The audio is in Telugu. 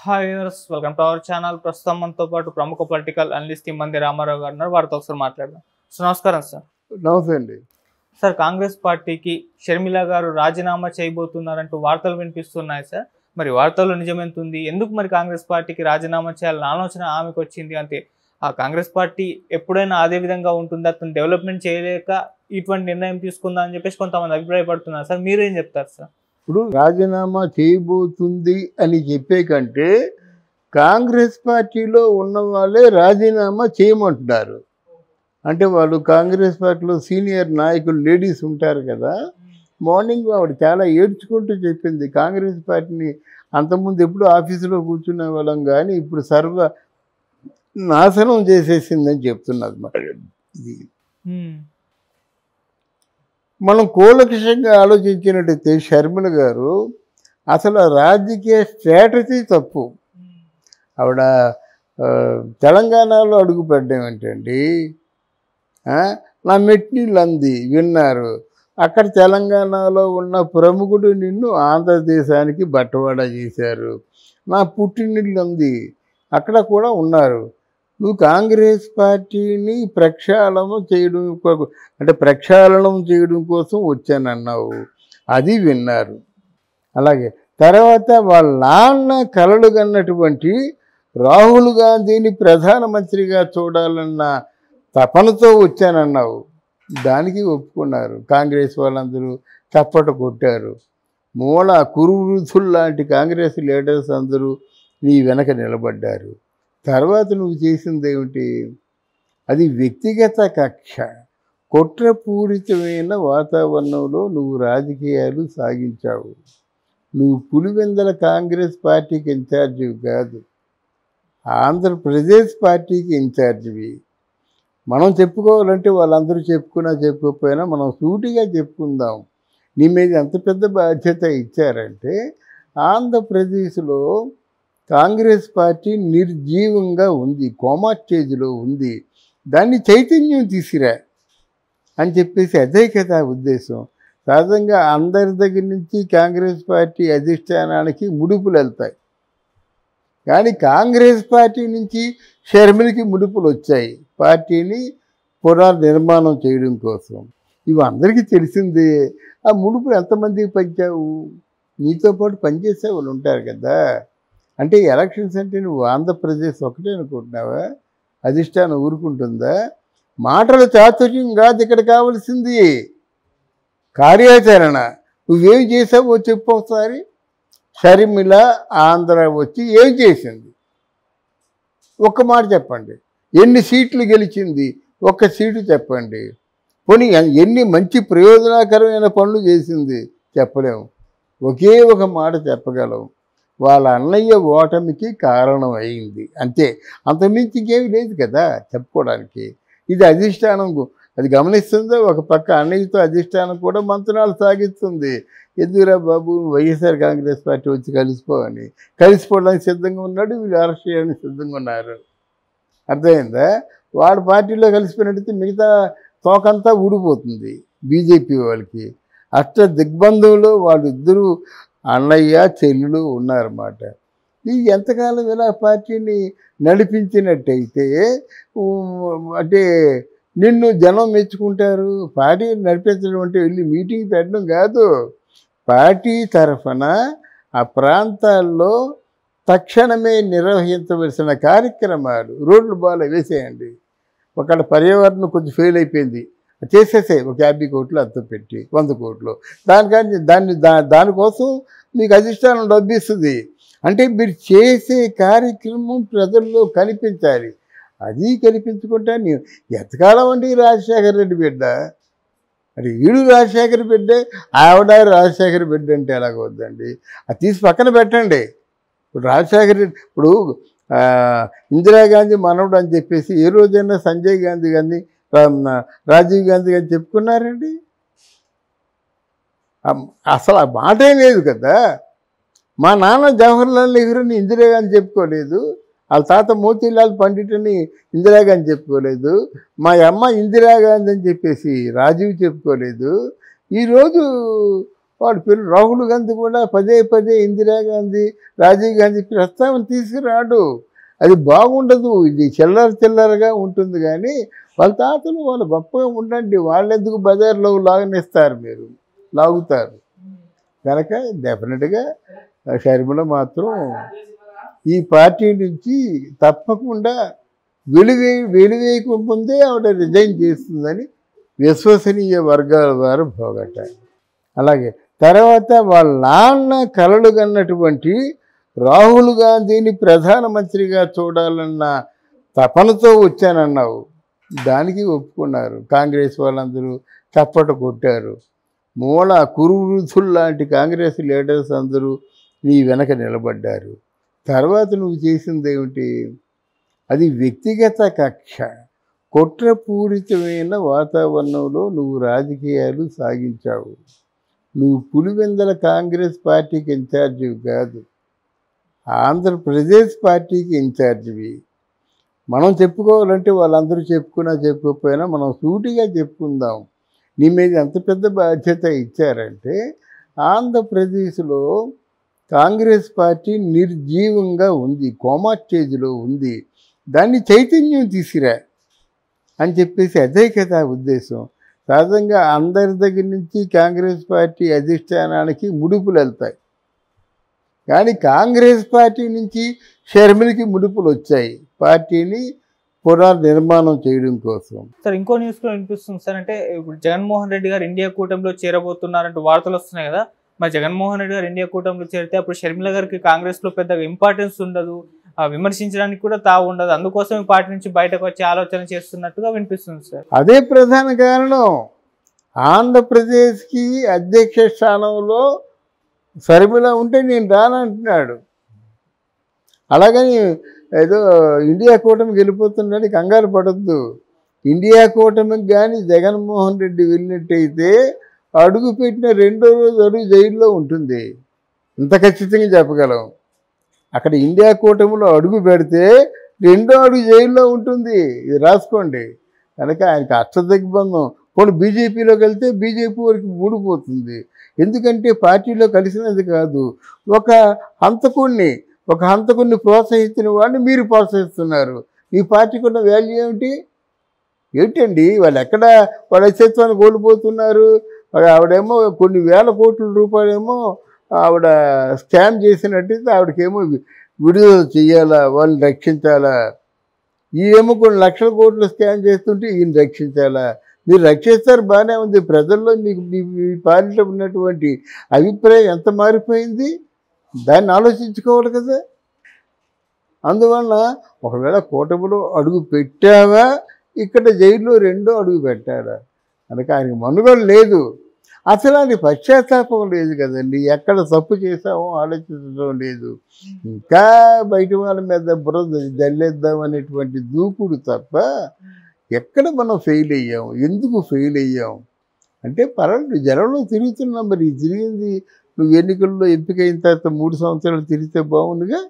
Hi viewers, welcome to our channel. ప్రస్తుతం మనతో పాటు ప్రముఖ పొలిటికల్ అనలిస్ట్ మంది రామారావు గారు ఉన్నారు. వారితో ఒకసారి మాట్లాడదాం. సో నమస్కారం సార్. నమస్తే అండి. సార్, కాంగ్రెస్ పార్టీకి షర్మిల గారు రాజీనామా చేయబోతున్నారంటూ వార్తలు వినిపిస్తున్నాయి సార్. మరి వార్తల్లో నిజమెంత ఉంది? ఎందుకు మరి కాంగ్రెస్ పార్టీకి రాజీనామా చేయాలన్న ఆలోచన ఆమెకు వచ్చింది? అంటే ఆ కాంగ్రెస్ పార్టీ ఎప్పుడైనా అదే విధంగా ఉంటుందా? అతను డెవలప్మెంట్ చేయలేక ఇటువంటి నిర్ణయం తీసుకుందా అని చెప్పేసి కొంతమంది అభిప్రాయపడుతున్నారు సార్. మీరేం చెప్తారు సార్? ఇప్పుడు రాజీనామా చేయబోతుంది అని చెప్పే కంటే కాంగ్రెస్ పార్టీలో ఉన్న వాళ్ళే రాజీనామా చేయమంటున్నారు. అంటే వాళ్ళు కాంగ్రెస్ పార్టీలో సీనియర్ నాయకులు లేడీస్ ఉంటారు కదా, మార్నింగ్ ఆవిడ చాలా ఏడ్చుకుంటూ చెప్పింది, కాంగ్రెస్ పార్టీని అంతకుముందు ఎప్పుడు ఆఫీసులో కూర్చునే వాళ్ళం కానీ ఇప్పుడు సర్వ నాశనం చేసేసిందని చెప్తున్నది. మరి ఇది మనం కూలక్షంగా ఆలోచించినట్టయితే షర్మిల గారు అసలు రాజకీయ స్ట్రాటజీ తప్పు. ఆవిడ తెలంగాణలో అడుగుపెట్టడం ఏంటండి? నా మెట్నీళ్ళు అంది విన్నారు. అక్కడ తెలంగాణలో ఉన్న ప్రముఖుడు నిన్ను ఆంధ్రదేశానికి బట్టవాడా చేశారు. నా పుట్టినిల్లు ఉంది, అక్కడ కూడా ఉన్నారు. నువ్వు కాంగ్రెస్ పార్టీని ప్రక్షాళనం చేయడం కోసం వచ్చానన్నావు, అది విన్నారు. అలాగే తర్వాత వాళ్ళ నాన్న కలలు కన్నటువంటి రాహుల్ గాంధీని ప్రధానమంత్రిగా చూడాలన్న తపనతో వచ్చానన్నావు, దానికి ఒప్పుకున్నారు. కాంగ్రెస్ వాళ్ళందరూ చప్పట కొట్టారు. మూల కురువృద్ధులు లాంటి కాంగ్రెస్ లీడర్స్ అందరూ నీ వెనక నిలబడ్డారు. తర్వాత నువ్వు చేసింది ఏమిటి? అది వ్యక్తిగత కక్ష, కుట్రపూరితమైన వాతావరణంలో నువ్వు రాజకీయాలు సాగించావు. నువ్వు పులివెందల కాంగ్రెస్ పార్టీకి ఇన్ఛార్జివి కాదు, ఆంధ్రప్రదేశ్ పార్టీకి ఇన్ఛార్జివి. మనం చెప్పుకోవాలంటే వాళ్ళందరూ చెప్పకపోయినా మనం సూటిగా చెప్పుకుందాం. నీ మీద ఎంత పెద్ద బాధ్యత ఇచ్చారంటే, ఆంధ్రప్రదేశ్లో కాంగ్రెస్ పార్టీ నిర్జీవంగా ఉంది, కోమా స్టేజ్లో ఉంది, దాన్ని చైతన్యం తీసుకురా అని చెప్పేసి అదే కదా ఉద్దేశం. సహజంగా అందరి దగ్గర నుంచి కాంగ్రెస్ పార్టీ అధిష్టానానికి ముడుపులు వెళ్తాయి, కానీ కాంగ్రెస్ పార్టీ నుంచి షర్మిలకి ముడుపులు వచ్చాయి పార్టీని పునర్నిర్మాణం చేయడం కోసం. ఇవి అందరికీ తెలిసిందే. ఆ ముడుపులు ఎంతమందికి పంచావు? నీతో పాటు పనిచేసే వాళ్ళు ఉంటారు కదా. అంటే ఎలక్షన్స్ అంటే నువ్వు ఆంధ్రప్రదేశ్ ఒకటే అనుకుంటున్నావా? అధిష్టానం ఊరుకుంటుందా? మాటల చాతుర్యం కాదు ఇక్కడ కావాల్సింది, కార్యాచరణ. నువ్వేం చేసావో చెప్పు ఒకసారి. షర్మిల ఆంధ్ర వచ్చి ఏం చేసింది? ఒక్క మాట చెప్పండి. ఎన్ని సీట్లు గెలిచింది? ఒక్క సీటు చెప్పండి. పోనీ ఎన్ని మంచి ప్రయోజనకరమైన పనులు చేసింది? చెప్పలేము. ఒకే ఒక మాట చెప్పగలం, వాళ్ళ అన్నయ్య ఓటమికి కారణం అయింది, అంతే. అంతకుమించి ఇంకేమీ లేదు కదా చెప్పుకోవడానికి. ఇది అధిష్టానం అది గమనిస్తుందో. ఒక పక్క అన్నయ్యతో అధిష్టానం కూడా మంత్రాలు సాగిస్తుంది. ఎందుకురా బాబు, వైఎస్ఆర్ కాంగ్రెస్ పార్టీ వచ్చి కలిసిపోవని. కలిసిపోవడానికి సిద్ధంగా ఉన్నాడు, వీళ్ళు అరెస్ట్ చేయడానికి సిద్ధంగా ఉన్నారు. అర్థమైందా? వాడు పార్టీలో కలిసిపోయినట్టయితే మిగతా తోకంతా ఊడిపోతుంది బీజేపీ వాళ్ళకి. అష్ట దిగ్బంధంలో వాళ్ళిద్దరూ అన్నయ్య చెల్లెలు ఉన్నారన్నమాట. ఈ ఎంతకాలం ఇలా పార్టీని నడిపించినట్టయితే అంటే నిన్ను జనం మెచ్చుకుంటారు. పార్టీ నడిపించడం అంటే వెళ్ళి మీటింగ్ పెట్టడం కాదు. పార్టీ తరఫున ఆ ప్రాంతాల్లో తక్షణమే నిర్వహించవలసిన కార్యక్రమాలు, రోడ్లు బాగా వేసేయండి. ఒకళ్ళ పర్యావరణం కొంచెం ఫెయిల్ అయిపోయింది, చేసేసాయి. ఒక 50 కోట్లు అంత పెట్టి 100 కోట్లు దానికోసం మీకు అధిష్టానం డబ్బు ఇస్తుంది. అంటే మీరు చేసే కార్యక్రమం ప్రజల్లో కనిపించాలి. అది కనిపించుకుంటా నేను ఎంతకాలం అండి రాజశేఖర రెడ్డి బిడ్డ, మరి వీడు రాజశేఖర బిడ్డే, ఆవిడ రాజశేఖర బిడ్డ అంటే ఎలాగవద్దండి? అది తీసి పక్కన పెట్టండి. ఇప్పుడు రాజశేఖర రెడ్డి, ఇప్పుడు ఇందిరాగాంధీ మనవడు అని చెప్పేసి ఏ రోజైనా సంజయ్ గాంధీ కానీ రాజీవ్ గాంధీ కానీ చెప్పుకున్నారండి? అసలు ఆ మాటే లేదు కదా. మా నాన్న జవహర్లాల్ నెహ్రూని ఇందిరాగాంధీ చెప్పుకోలేదు, వాళ్ళ తాత మోతీలాల్ పండిట్ అని ఇందిరాగాంధీ చెప్పుకోలేదు, మా అమ్మ ఇందిరాగాంధీ అని చెప్పేసి రాజీవ్ చెప్పుకోలేదు. ఈరోజు వాడు పేరు రాహుల్ గాంధీ కూడా పదే పదే ఇందిరాగాంధీ రాజీవ్ గాంధీ ప్రస్తావన తీసుకురాడు. అది బాగుండదు, ఇది చిల్లరగా ఉంటుంది. కానీ వాళ్ళ తాతలు వాళ్ళు గొప్పగా ఉండండి, వాళ్ళెందుకు బజార్లో లాగనిస్తారు, మీరు లాగుతారు. కనుక డెఫినెట్గా షర్మిల మాత్రం ఈ పార్టీ నుంచి తప్పకుండా వెలువేయకముందే ఆవిడ రిజైన్ చేస్తుందని విశ్వసనీయ వర్గాల ద్వారా పోగొట్టారు. అలాగే తర్వాత వాళ్ళ నాన్న కలలు కన్నటువంటి రాహుల్ గాంధీని ప్రధానమంత్రిగా చూడాలన్న తపనతో వచ్చానన్నావు, దానికి ఒప్పుకున్నారు. కాంగ్రెస్ వాళ్ళందరూ చప్పట కొట్టారు. మూల కురువృద్ధులు లాంటి కాంగ్రెస్ లీడర్స్ అందరూ నీ వెనక నిలబడ్డారు. తర్వాత నువ్వు చేసింది ఏమిటి? అది వ్యక్తిగత కక్ష, కుట్రపూరితమైన వాతావరణంలో నువ్వు రాజకీయాలు సాగించావు. నువ్వు పులివెందల కాంగ్రెస్ పార్టీకి ఇన్ఛార్జివి కాదు, ఆంధ్రప్రదేశ్ పార్టీకి ఇన్ఛార్జివి. మనం చెప్పుకోవాలంటే వాళ్ళందరూ చెప్పకపోయినా మనం సూటిగా చెప్పుకుందాం. నీ మీద ఎంత పెద్ద బాధ్యత ఇచ్చారంటే, ఆంధ్రప్రదేశ్లో కాంగ్రెస్ పార్టీ నిర్జీవంగా ఉంది, కోమా స్టేజ్లో ఉంది, దాన్ని చైతన్యం తీసుకురా అని చెప్పేసి అదే కదా ఉద్దేశం. సహజంగా అందరి దగ్గర నుంచి కాంగ్రెస్ పార్టీ అధిష్టానానికి ముడుపులు వెళ్తాయి, కానీ కాంగ్రెస్ పార్టీ నుంచి షర్మిలకి ముడుపులు వచ్చాయి పార్టీని పునర్నిర్మాణం చేయడం కోసం. సార్ ఇంకో న్యూస్లో వినిపిస్తుంది సార్, అంటే ఇప్పుడు జగన్మోహన్ రెడ్డి గారు ఇండియా కూటమిలో చేరబోతున్నారంటూ వార్తలు వస్తున్నాయి కదా. మరి జగన్మోహన్ రెడ్డి గారు ఇండియా కూటమిలో చేరితే అప్పుడు షర్మిల గారికి కాంగ్రెస్లో పెద్దగా ఇంపార్టెన్స్ ఉండదు, విమర్శించడానికి కూడా తావు ఉండదు, అందుకోసం ఈ పార్టీ నుంచి బయటకు వచ్చి ఆలోచన చేస్తున్నట్టుగా వినిపిస్తుంది సార్. అదే ప్రధాన కారణం. ఆంధ్రప్రదేశ్కి అధ్యక్ష స్థానంలో షర్మిల ఉంటే నేను రానంటున్నాడు. అలాగని ఏదో ఇండియా కూటమికి వెళ్ళిపోతున్నాడు, కంగారు పడద్దు. ఇండియా కూటమికి కానీ జగన్మోహన్ రెడ్డి వెళ్ళినట్టయితే అడుగు పెట్టిన 2వ రోజు అడుగు జైల్లో ఉంటుంది, ఇంత ఖచ్చితంగా చెప్పగలం. అక్కడ ఇండియా కూటమిలో అడుగు పెడితే 2వ అడుగు జైల్లో ఉంటుంది, ఇది రాసుకోండి. కనుక ఆయనకి అష్టదిగ్బంధం. పోనీ బీజేపీలోకి వెళ్తే బీజేపీ వరకు ఊడిపోతుంది. ఎందుకంటే పార్టీలో కలిసినది కాదు, ఒక హంతకుడిని ప్రోత్సహించిన వాడిని మీరు ప్రోత్సహిస్తున్నారు. ఈ పార్టీకి ఉన్న వాల్యూ ఏమిటండి? వాళ్ళు ఎక్కడ వాళ్ళ అస్తిత్వాన్ని కోల్పోతున్నారు. ఆవిడేమో కొన్ని వేల కోట్ల రూపాయలేమో ఆవిడ స్కామ్ చేసినట్టయితే ఆవిడకేమో విడుదల చేయాలా, వాళ్ళని రక్షించాలా. ఈయేమో కొన్ని లక్షల కోట్లు స్కామ్ చేస్తుంటే ఈయన రక్షించాలా. మీరు రక్షిస్తారు, బాగానే ఉంది. ప్రజల్లో మీకు మీ పార్టీలో ఉన్నటువంటి అభిప్రాయం ఎంత మారిపోయింది, దాన్ని ఆలోచించుకోవాలి కదా. అందువల్ల ఒకవేళ కూటమిలో అడుగు పెట్టావా, ఇక్కడ జైల్లో 2వ అడుగు పెట్టాడా, కనుక ఆయనకి మనుగడ లేదు. అసలు అది పశ్చాత్తాపం లేదు కదండి. ఎక్కడ తప్పు చేసామో ఆలోచించడం లేదు. ఇంకా బయట వాళ్ళ మీద బురద జల్లేద్దాం అనేటువంటి దూకుడు తప్ప ఎక్కడ మనం ఫెయిల్ అయ్యాం, ఎందుకు ఫెయిల్ అయ్యాం అంటే పర్వాలేదు, జనంలో తిరుగుతున్నాం. మరి తిరిగింది నువ్వు ఎన్నికల్లో ఎంపికైన తర్వాత 3 సంవత్సరాలు తిరిగితే బాగుందిగా.